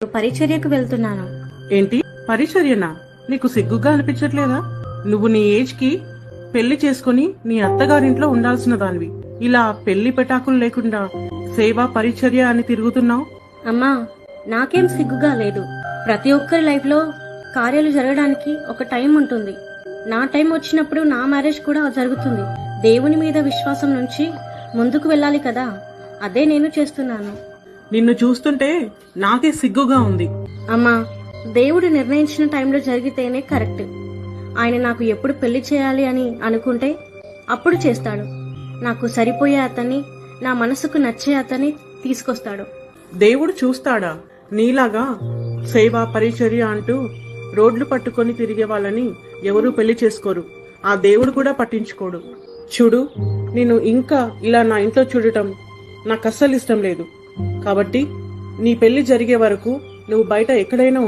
పరిచర్యకు వెళ్తున్నాను. ఏంటి పరిచర్యనా? నీకు సిగ్గుగా అనిపించట్లేదా? నువ్వు నీ ఏజ్ కి పెళ్లి చేసుకుని నీ అత్తగారింట్లో ఉండాల్సిన దానివి. ఇలా పెళ్లి పెటాకులు లేకుండా సేవా పరిచర్య అని తిరుగుతున్నావు. అమ్మా, నాకేం సిగ్గుగా లేదు. ప్రతి ఒక్కరి లైఫ్ లో కార్యాలు జరగడానికి ఒక టైం ఉంటుంది. నా టైం వచ్చినప్పుడు నా మ్యారేజ్ కూడా జరుగుతుంది. దేవుని మీద విశ్వాసం నుంచి ముందుకు వెళ్ళాలి కదా, అదే నేను చేస్తున్నాను. నిన్ను చూస్తుంటే నాకే సిగ్గుగా ఉంది. అమ్మా, దేవుడు నిర్ణయించిన టైంలో జరిగితేనే కరెక్ట్. ఆయన నాకు ఎప్పుడు పెళ్లి చేయాలి అని అనుకుంటే అప్పుడు చేస్తాడు. నాకు సరిపోయే అతన్ని, నా మనసుకు నచ్చే అతన్ని తీసుకొస్తాడు. దేవుడు చూస్తాడా? నీలాగా సేవా పరిచర్య అంటూ రోడ్లు పట్టుకొని తిరిగే వాళ్ళని ఎవరూ పెళ్లి చేసుకోరు. ఆ దేవుడు కూడా పట్టించుకోడు. చూడు, నేను ఇంకా ఇలా నా ఇంట్లో చూడటం నాకు అస్సలు ఇష్టం లేదు. కాబట్టి నీ పెళ్లి జరిగే వరకు నువ్వు బయట ఎక్కడైనా